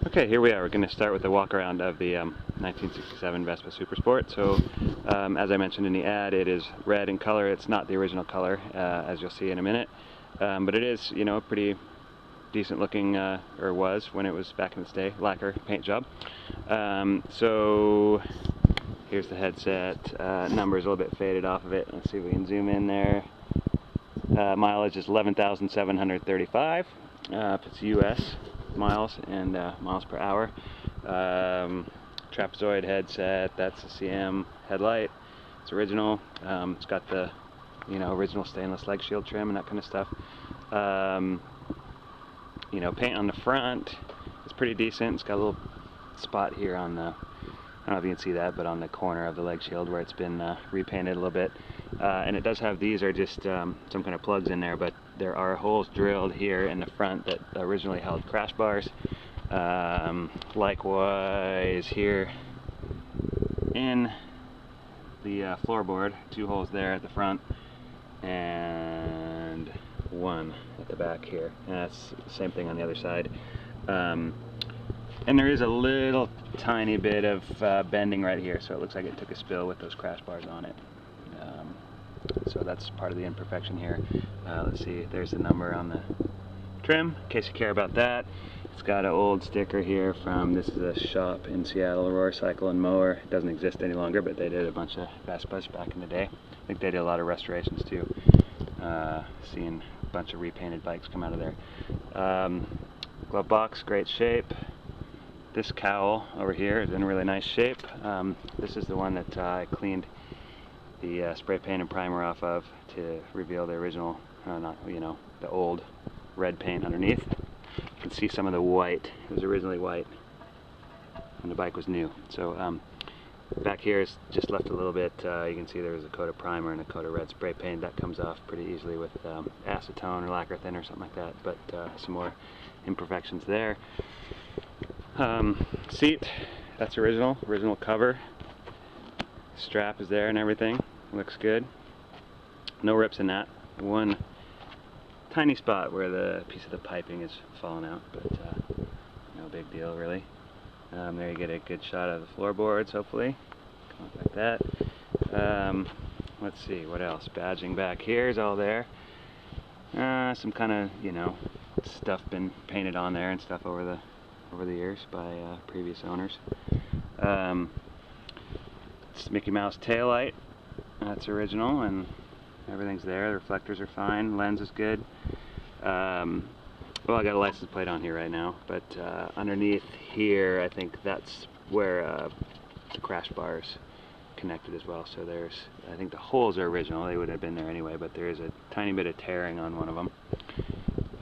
Okay, here we are. We're going to start with the walk around of the 1967 Vespa Super Sport. So, as I mentioned in the ad, it is red in color. It's not the original color, as you'll see in a minute, but it is, you know, a pretty decent looking, or was when it was back in its day, lacquer paint job. So here's the headset. Number's a little bit faded off of it. Let's see if we can zoom in there. Mileage is 11,735 if it's US miles and miles per hour. Trapezoid headset, that's a CM headlight. It's original. It's got the, you know, original stainless leg shield trim and that kind of stuff. You know, paint on the front is pretty decent. It's got a little spot here on the, I don't know if you can see that, but on the corner of the leg shield where it's been repainted a little bit. And it does have, these are just some kind of plugs in there, but there are holes drilled here in the front that originally held crash bars. Likewise here in the floorboard, 2 holes there at the front and 1 at the back here. And that's the same thing on the other side. And there is a little tiny bit of bending right here, so it looks like it took a spill with those crash bars on it. So that's part of the imperfection here. Let's see, there's the number on the trim, in case you care about that. It's got an old sticker here from, this is a shop in Seattle, Aurora Cycle and Mower. It doesn't exist any longer, but they did a bunch of Vespas back in the day. I think they did a lot of restorations too. Seeing a bunch of repainted bikes come out of there. Glove box, great shape. This cowl over here is in really nice shape. This is the one that I cleaned the spray paint and primer off of to reveal the original, the old red paint underneath. You can see some of the white. It was originally white and the bike was new. So back here is just left a little bit. You can see there was a coat of primer and a coat of red spray paint. That comes off pretty easily with acetone or lacquer thinner or something like that, but some more imperfections there. Seat, that's original cover. Strap is there and everything. Looks good. No rips in that. One tiny spot where the piece of the piping is falling out, but no big deal really. There you get a good shot of the floorboards, hopefully. Come up like that. Let's see, what else? Badging back here is all there. Some kind of, you know, stuff been painted on there and stuff over the years by previous owners. It's Mickey Mouse taillight. That's original and everything's there. The reflectors are fine. Lens is good. Well, I got a license plate on here right now, but underneath here, I think that's where the crash bars connected as well. So there's, I think the holes are original. They would have been there anyway, but there is a tiny bit of tearing on one of them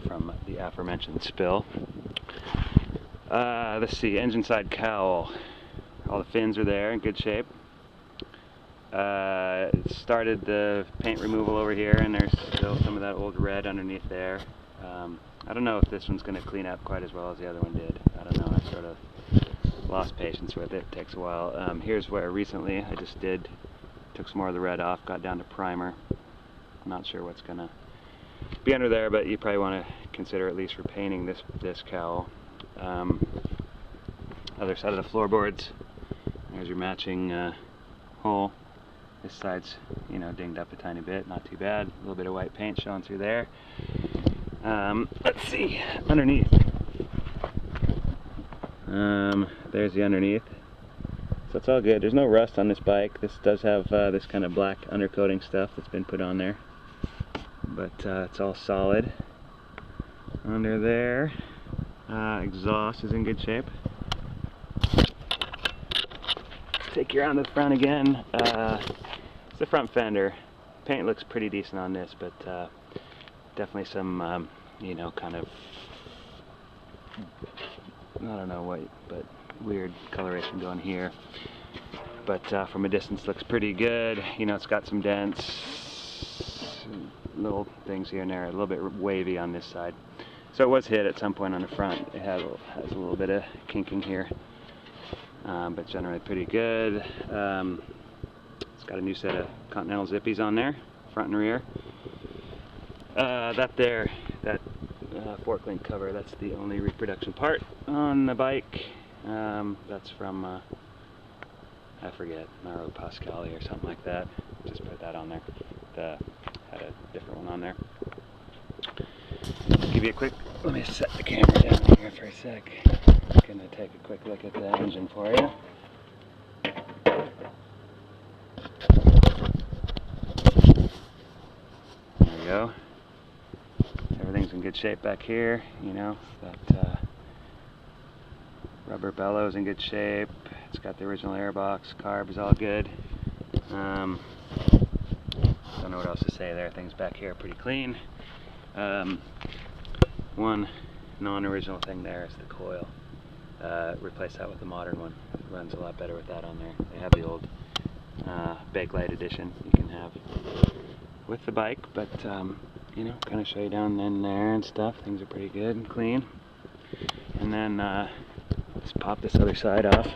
from the aforementioned spill. Let's see, engine side cowl. All the fins are there in good shape. It started the paint removal over here, and there's still some of that old red underneath there. I don't know if this one's going to clean up quite as well as the other one did. I don't know, I sort of lost patience with it. It takes a while. Here's where recently I just took some more of the red off, got down to primer. I'm not sure what's going to be under there, but you probably want to consider at least repainting this cowl. Other side of the floorboards, there's your matching hole. This side's, you know, dinged up a tiny bit, not too bad. A little bit of white paint showing through there. Let's see, underneath. There's the underneath. So it's all good. There's no rust on this bike. This does have this kind of black undercoating stuff that's been put on there, but it's all solid. Under there, exhaust is in good shape. Take you around to the front again. It's the front fender. Paint looks pretty decent on this, but definitely some, you know, kind of, I don't know what, but weird coloration going here. But from a distance looks pretty good. You know, it's got some dents, little things here and there, a little bit wavy on this side. So it was hit at some point on the front. It has a little bit of kinking here. But generally pretty good. It's got a new set of Continental zippies on there, front and rear. That fork link cover, that's the only reproduction part. on the bike, that's from, I forget, Naro Pascali or something like that. Just put that on there. Had a different one on there. Give you a quick, let me set the camera down here for a sec. I'm gonna take a quick look at the engine for you. There we go. Everything's in good shape back here, you know. That rubber bellows in good shape. It's got the original airbox. Carb is all good. Don't know what else to say there. Things back here are pretty clean. One non-original thing there is the coil. Replace that with the modern one. It runs a lot better with that on there. They have the old Bakelite edition you can have with the bike, but you know, kind of show you down in there and stuff. Things are pretty good and clean. And then let's pop this other side off.